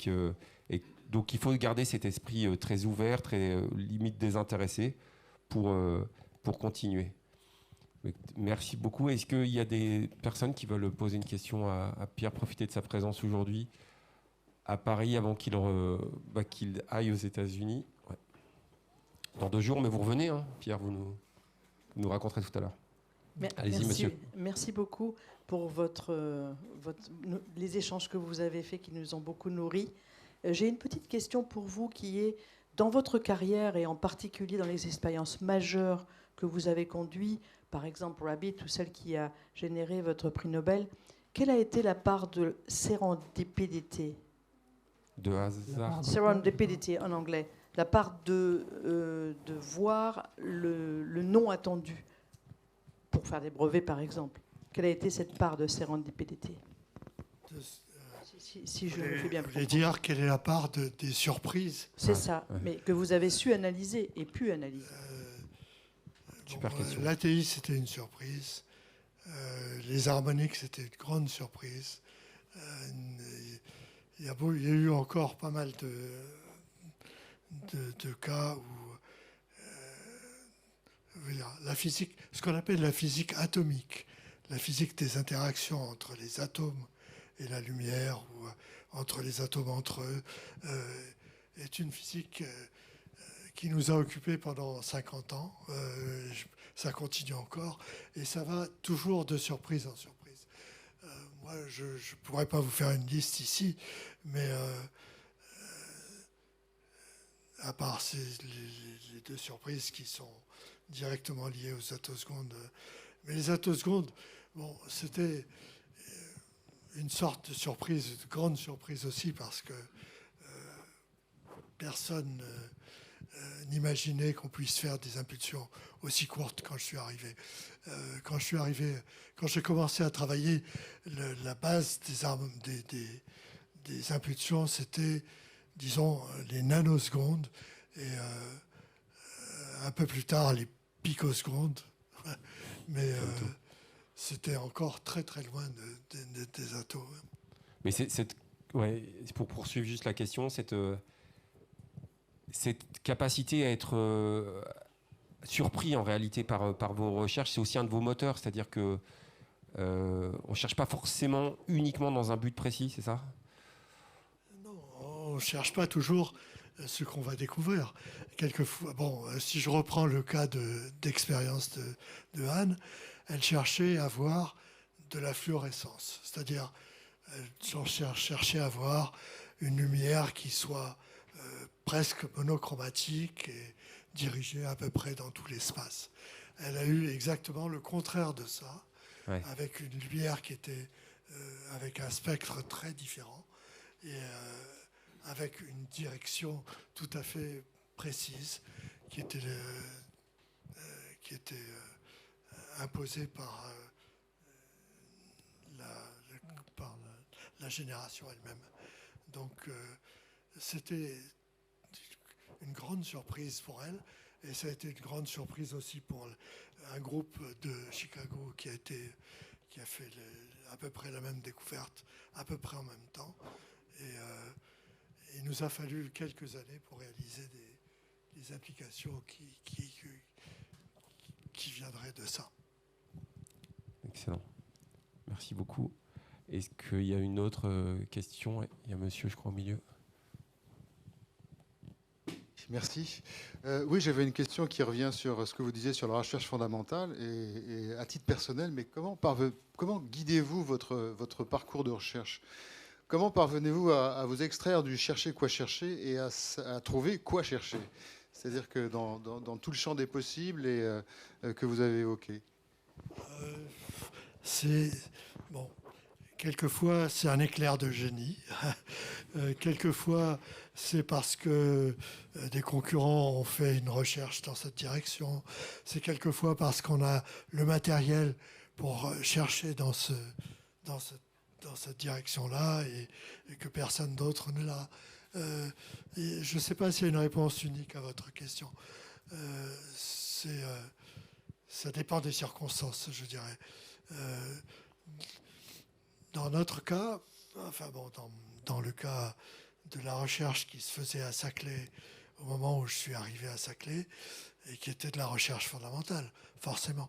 donc il faut garder cet esprit très ouvert, très limite désintéressé pour continuer. Merci beaucoup. Est-ce qu'il y a des personnes qui veulent poser une question à Pierre, profiter de sa présence aujourd'hui à Paris avant qu'il aille aux États-Unis? Ouais. Dans 2 jours, mais vous revenez, hein, Pierre, vous nous raconterez tout à l'heure. Allez-y, monsieur. Merci beaucoup pour les échanges que vous avez faits qui nous ont beaucoup nourris. J'ai une petite question pour vous qui est, dans votre carrière et en particulier dans les expériences majeures que vous avez conduites, par exemple Rabbit ou celle qui a généré votre prix Nobel, quelle a été la part de sérendipité? De hasard. Serendipity en anglais. La part de voir le non attendu pour faire des brevets, par exemple. Quelle a été cette part de sérendipité? Si je fais bien. Vous voulez dire quelle est la part des surprises? C'est ça, mais que vous avez su analyser et pu analyser. Super question. L'ATI, c'était une surprise. Les harmoniques, c'était une grande surprise. Il y a eu encore pas mal de cas où la physique, ce qu'on appelle la physique atomique, la physique des interactions entre les atomes et la lumière, ou entre les atomes entre eux, est une physique qui nous a occupés pendant 50 ans. Ça continue encore, et ça va toujours de surprise en surprise. Moi, je ne pourrais pas vous faire une liste ici, mais à part les 2 surprises qui sont directement liées aux attosecondes. Mais les attosecondes, c'était une sorte de surprise, de grande surprise aussi, parce que personne n'imaginait qu'on puisse faire des impulsions aussi courtes quand je suis arrivé. Quand j'ai commencé à travailler, la base des impulsions, c'était, disons, les nanosecondes, et un peu plus tard, les picosecondes. Mais c'était encore très très loin des atomes. Mais pour poursuivre juste la question, cette capacité à être surpris en réalité par vos recherches, c'est aussi un de vos moteurs, c'est-à-dire que on ne cherche pas forcément uniquement dans un but précis, c'est ça? Non, on ne cherche pas toujours ce qu'on va découvrir. Quelquefois, bon, si je reprends le cas d'expérience de Anne, elle cherchait à voir de la fluorescence, c'est-à-dire cherchait à voir une lumière qui soit presque monochromatique et dirigée à peu près dans tout l'espace. Elle a eu exactement le contraire de ça, Ouais. avec une lumière qui était avec un spectre très différent et avec une direction tout à fait précise qui était imposée par la génération elle-même. Donc c'était une grande surprise pour elle, et ça a été une grande surprise aussi pour un groupe de Chicago qui a fait à peu près la même découverte, à peu près en même temps. Et il nous a fallu quelques années pour réaliser des applications qui viendraient de ça. Excellent. Merci beaucoup. Est-ce qu'il y a une autre question? Il y a monsieur, je crois, au milieu. Merci. Oui, j'avais une question qui revient sur ce que vous disiez sur la recherche fondamentale et à titre personnel, mais comment guidez-vous votre parcours de recherche? Comment parvenez-vous à vous extraire du chercher quoi chercher et à trouver quoi chercher? C'est-à-dire que dans tout le champ des possibles et que vous avez évoqué. Bon. Quelquefois, c'est un éclair de génie. Quelquefois, c'est parce que des concurrents ont fait une recherche dans cette direction. C'est quelquefois parce qu'on a le matériel pour chercher dans cette direction-là et que personne d'autre ne l'a. Je ne sais pas s'il y a une réponse unique à votre question. Ça dépend des circonstances, je dirais. Dans notre cas, dans le cas de la recherche qui se faisait à Saclay au moment où je suis arrivé à Saclay, et qui était de la recherche fondamentale, forcément,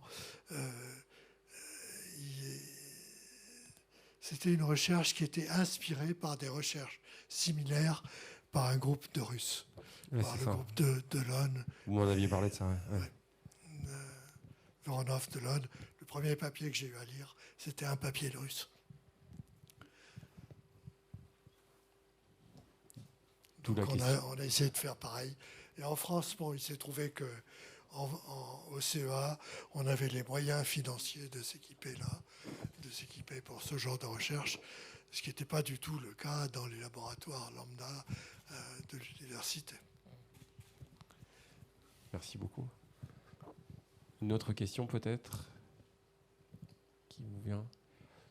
c'était une recherche qui était inspirée par des recherches similaires par un groupe de Russes, par le groupe de Delon. Vous m'en aviez parlé de ça, ouais. Voronov, Delon. Le premier papier que j'ai eu à lire, c'était un papier de russe. Donc on a essayé de faire pareil. Et en France, il s'est trouvé qu'au CEA, on avait les moyens financiers de s'équiper pour ce genre de recherche, ce qui n'était pas du tout le cas dans les laboratoires lambda de l'université. Merci beaucoup. Une autre question peut-être qui vous vient?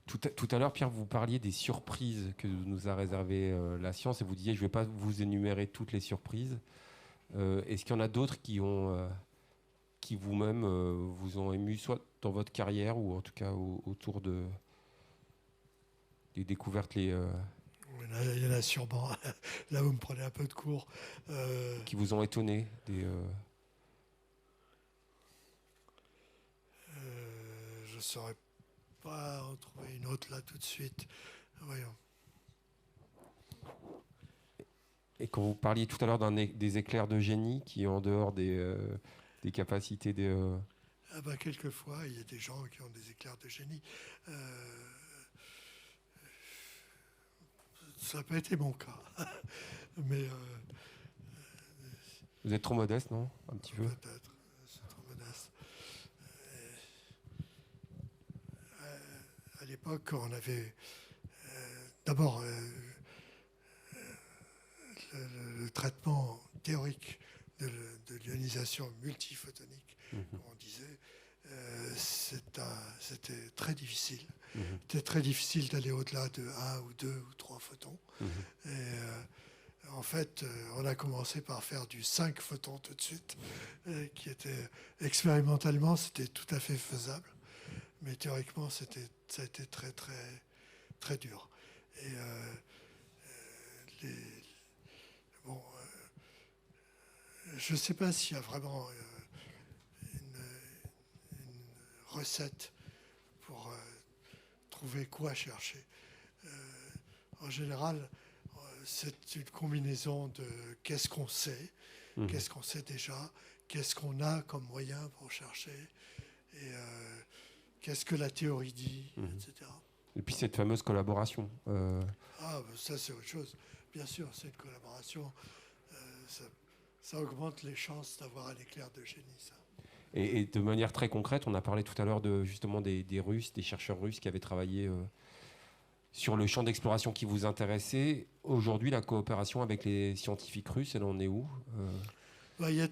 Tout à l'heure, Pierre, vous parliez des surprises que nous a réservées la science et vous disiez, je ne vais pas vous énumérer toutes les surprises. Est-ce qu'il y en a d'autres qui vous-même vous ont ému, soit dans votre carrière ou en tout cas autour des découvertes Il y en a sûrement. Là, vous me prenez un peu de cours. Qui vous ont étonné Je ne saurais pas en trouver une autre là tout de suite. Voyons. Et quand vous parliez tout à l'heure des éclairs de génie qui est en dehors des capacités des... Quelquefois, il y a des gens qui ont des éclairs de génie. Ça n'a pas été mon cas. Mais, vous êtes trop modeste, non? Un petit peu. Peut-être, c'est trop modeste. À l'époque, on avait d'abord le traitement théorique de l'ionisation multiphotonique, comme on disait. C'était très difficile. C'était très difficile d'aller au-delà de 1 ou 2 ou 3 photons. Et en fait, on a commencé par faire du 5 photons tout de suite, qui était expérimentalement, c'était tout à fait faisable. Mais théoriquement, ça a été très, très, très dur. Et je ne sais pas s'il y a vraiment une recette pour trouver quoi chercher. En général, c'est une combinaison de qu'est-ce qu'on sait, qu'est-ce qu'on sait déjà, qu'est-ce qu'on a comme moyen pour chercher, et qu'est-ce que la théorie dit, etc. Et puis cette fameuse collaboration. Ça c'est autre chose. Bien sûr, c'est une collaboration. Ça augmente les chances d'avoir un éclair de génie, ça. Et de manière très concrète, on a parlé tout à l'heure justement des Russes, des chercheurs russes qui avaient travaillé sur le champ d'exploration qui vous intéressait. Aujourd'hui, la coopération avec les scientifiques russes, elle en est où Il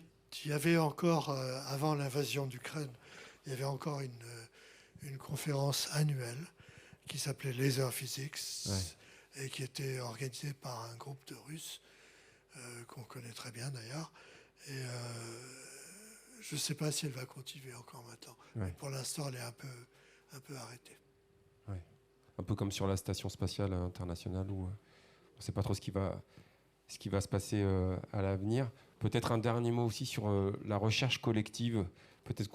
y avait encore, avant l'invasion d'Ukraine, il y avait encore une conférence annuelle qui s'appelait Laser Physics, et qui était organisée par un groupe de Russes qu'on connaît très bien d'ailleurs. Et je ne sais pas si elle va continuer encore maintenant. Mais pour l'instant, elle est un peu arrêtée. Un peu comme sur la station spatiale internationale où on ne sait pas trop ce qui va se passer à l'avenir. Peut-être un dernier mot aussi sur la recherche collective. Peut-être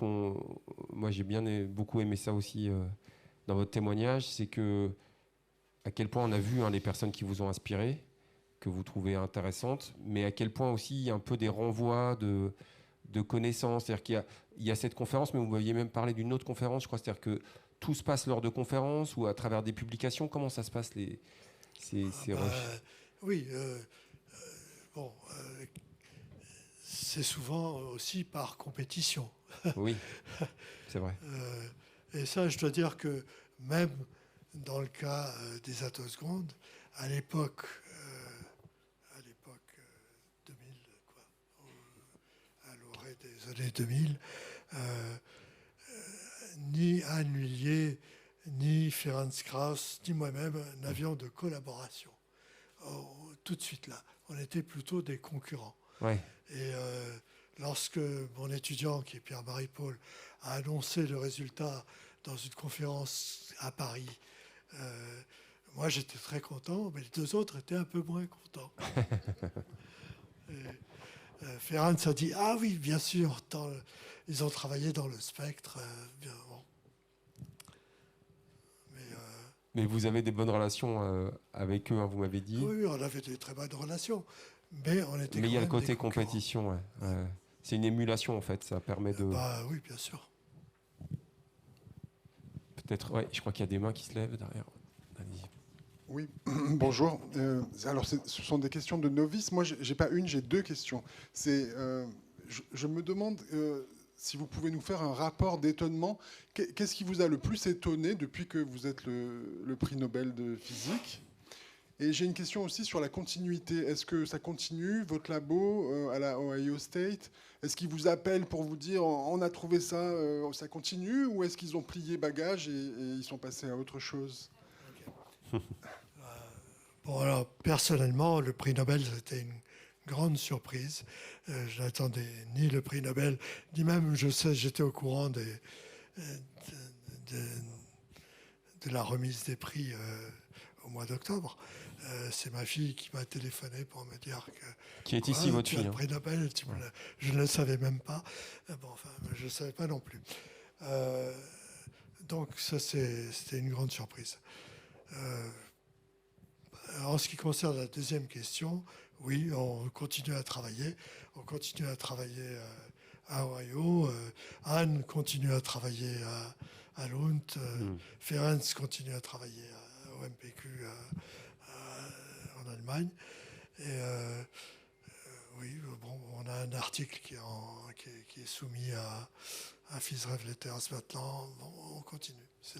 moi j'ai beaucoup aimé ça aussi dans votre témoignage, c'est à quel point on a vu les personnes qui vous ont inspiré, que vous trouvez intéressantes, mais à quel point aussi il y a un peu des renvois de connaissances. C'est-à-dire qu'il y a cette conférence, mais vous m'aviez même parlé d'une autre conférence, je crois. C'est-à-dire que tout se passe lors de conférences ou à travers des publications. Comment ça se passe ces recherches? Oui, c'est souvent aussi par compétition. Oui, c'est vrai. Et ça, je dois dire que même dans le cas des attosecondes, à l'époque 2000, à l'orée des années 2000, ni Anne Lullier, ni Ferenc Krauss, ni moi-même n'avions de collaboration. Tout de suite là, on était plutôt des concurrents. Ouais. Et lorsque mon étudiant, qui est Pierre-Marie Paul, a annoncé le résultat dans une conférence à Paris, moi j'étais très content, mais les deux autres étaient un peu moins contents. Ferenc a dit « Ah oui, bien sûr, ils ont travaillé dans le spectre. Bien, bon. » Mais vous avez des bonnes relations avec eux, vous m'avez dit. Oui, on avait des très bonnes relations. Mais on était. Mais il y a le côté compétition. Ouais. C'est une émulation, en fait. Ça permet de. Oui, bien sûr. Peut-être, je crois qu'il y a des mains qui se lèvent derrière. Allez-y. Oui, bonjour. Alors, ce sont des questions de novice. Moi, j'ai pas une, j'ai deux questions. Je me demande si vous pouvez nous faire un rapport d'étonnement. Qu'est-ce qui vous a le plus étonné depuis que vous êtes le prix Nobel de physique? Et j'ai une question aussi sur la continuité. Est-ce que ça continue, votre labo à la Ohio State? Est-ce qu'ils vous appellent pour vous dire on a trouvé ça, ça continue? Ou est-ce qu'ils ont plié bagage et ils sont passés à autre chose? Bon, alors, personnellement, le prix Nobel, c'était une grande surprise. Je n'attendais ni le prix Nobel, ni même, j'étais au courant de la remise des prix au mois d'octobre. C'est ma fille qui m'a téléphoné pour me dire que... Qui est ici, votre fille. Le prix Nobel, je ne le savais même pas. Je ne savais pas non plus. Donc ça, c'était une grande surprise. En ce qui concerne la deuxième question, oui, on continue à travailler. On continue à travailler à Ohio. Anne continue à travailler à Lund. Ferenc continue à travailler au MPQ en Allemagne. Et oui, bon, on a un article qui est soumis à Physrev Letters maintenant. Bon, on continue. C'est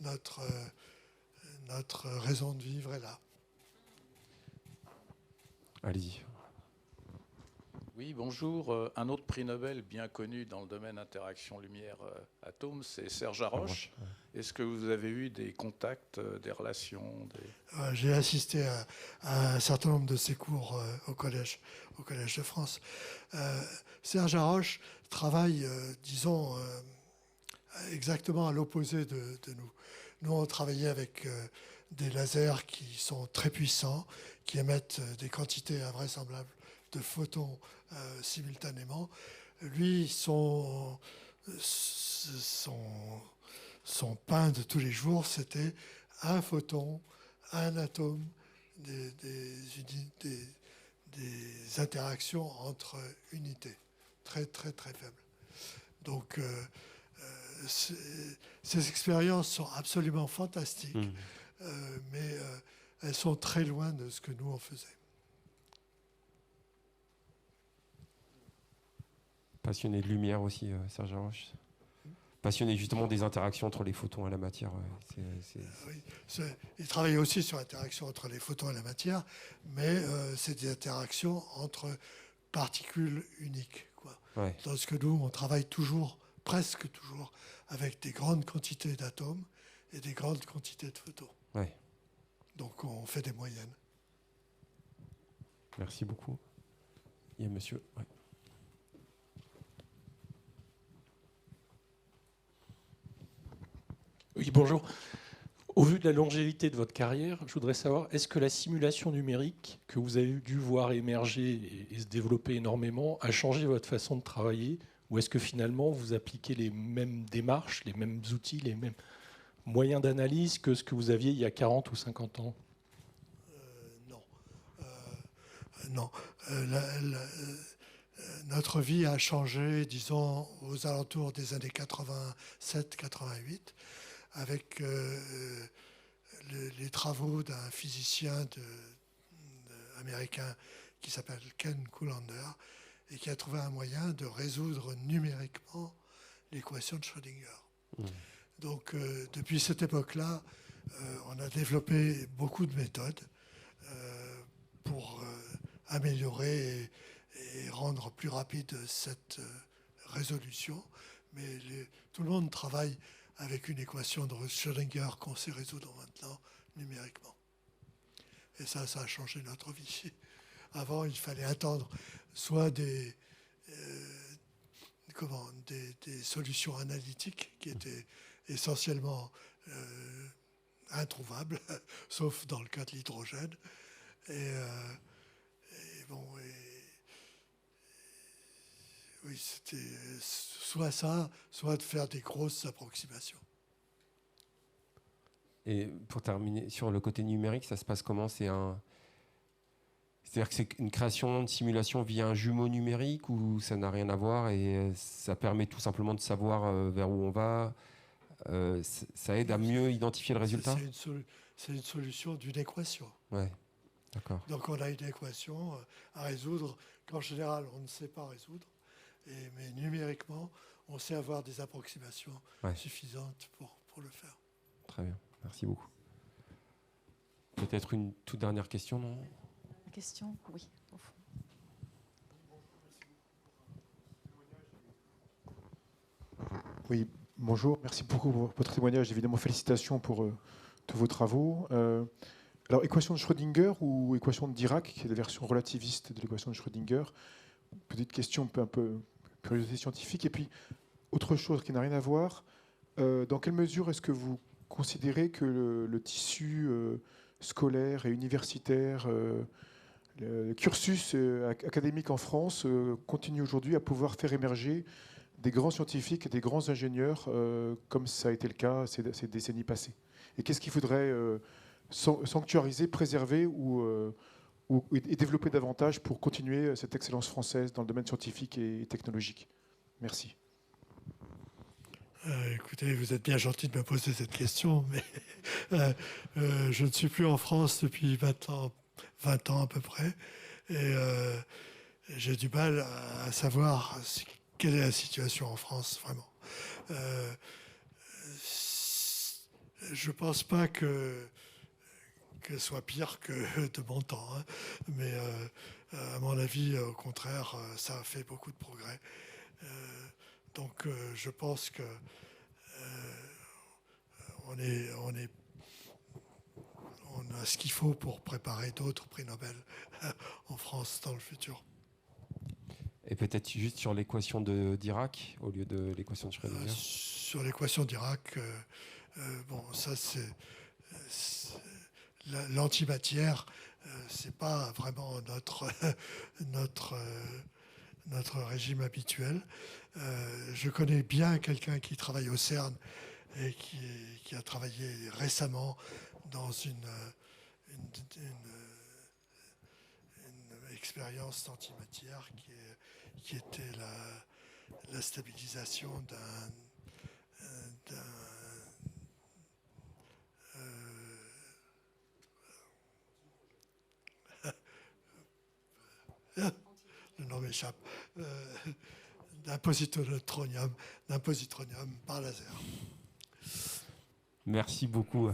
notre raison de vivre est là. Allez-y. Oui, bonjour. Un autre prix Nobel bien connu dans le domaine interaction lumière-atome, c'est Serge Haroche. Est-ce que vous avez eu des contacts, des relations J'ai assisté à un certain nombre de ses cours au collège de France. Serge Haroche travaille, disons, exactement à l'opposé de nous. Nous, on travaillait avec des lasers qui sont très puissants, qui émettent des quantités invraisemblables de photons simultanément. Lui, son pain de tous les jours, c'était un photon, un atome des interactions entre unités, très très très faibles. Donc ces expériences sont absolument fantastiques, mais elles sont très loin de ce que nous on faisait. Passionné de lumière aussi, Serge Haroche. Passionné justement des interactions entre les photons et la matière. Oui, il travaille aussi sur l'interaction entre les photons et la matière, mais c'est des interactions entre particules uniques, quoi. Ouais. Parce que nous, on travaille toujours, presque toujours, avec des grandes quantités d'atomes et des grandes quantités de photons. Ouais. Donc on fait des moyennes. Merci beaucoup. Il y a monsieur. Ouais. Oui, bonjour. Au vu de la longévité de votre carrière, je voudrais savoir, est-ce que la simulation numérique que vous avez dû voir émerger et se développer énormément a changé votre façon de travailler, ou est-ce que finalement vous appliquez les mêmes démarches, les mêmes outils, les mêmes moyens d'analyse que ce que vous aviez il y a 40 ou 50 ans ? Non. Notre vie a changé, disons, aux alentours des années 87-88, avec les travaux d'un physicien américain qui s'appelle Ken Kullander et qui a trouvé un moyen de résoudre numériquement l'équation de Schrödinger. Donc, depuis cette époque-là, on a développé beaucoup de méthodes pour améliorer et rendre plus rapide cette résolution. Mais tout le monde travaille avec une équation de Schrödinger qu'on sait résoudre maintenant numériquement. Et ça a changé notre vie. Avant, il fallait attendre soit des solutions analytiques qui étaient essentiellement introuvables, sauf dans le cas de l'hydrogène. Oui, c'était soit ça, soit de faire des grosses approximations. Et pour terminer, sur le côté numérique, ça se passe comment ? C'est-à-dire que c'est une création de simulation via un jumeau numérique ou ça n'a rien à voir et ça permet tout simplement de savoir vers où on va. Ça aide à mieux identifier le résultat ? C'est une solution d'une équation. Ouais, d'accord. Donc on a une équation à résoudre qu'en général on ne sait pas résoudre, mais numériquement on sait avoir des approximations suffisantes pour le faire. Très bien, merci beaucoup. Peut-être une toute dernière question, non ? Question ? Oui, au fond. Oui, bonjour. Merci beaucoup pour votre témoignage. Évidemment, félicitations pour tous vos travaux. Alors, équation de Schrödinger ou équation de Dirac, qui est la version relativiste de l'équation de Schrödinger. Petite question un peu curiosité scientifique. Et puis, autre chose qui n'a rien à voir. Dans quelle mesure est-ce que vous considérez que le tissu scolaire et universitaire, le cursus académique en France continue aujourd'hui à pouvoir faire émerger des grands scientifiques et des grands ingénieurs, comme ça a été le cas ces décennies passées. Et qu'est-ce qu'il faudrait sanctuariser, préserver et développer davantage pour continuer cette excellence française dans le domaine scientifique et technologique ? Merci. Écoutez, vous êtes bien gentil de me poser cette question, mais je ne suis plus en France depuis 20 ans à peu près, et j'ai du mal à savoir quelle est la situation en France, vraiment. Je ne pense pas qu'elle soit pire que de mon temps, hein, mais à mon avis, au contraire, ça a fait beaucoup de progrès. Donc je pense que on a ce qu'il faut pour préparer d'autres prix Nobel en France dans le futur. Et peut-être juste sur l'équation de Dirac au lieu de l'équation de Schrödinger. Sur l'équation Dirac, ça c'est l'antimatière, c'est pas vraiment notre régime habituel. Je connais bien quelqu'un qui travaille au CERN et qui a travaillé récemment dans une expérience d'antimatière qui était la stabilisation le nom m'échappe, d'un positronium par laser. Merci beaucoup.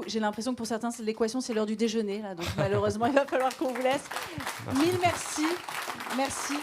J'ai l'impression que pour certains, l'équation, c'est l'heure du déjeuner. Là, donc malheureusement, il va falloir qu'on vous laisse. Mille merci. Merci.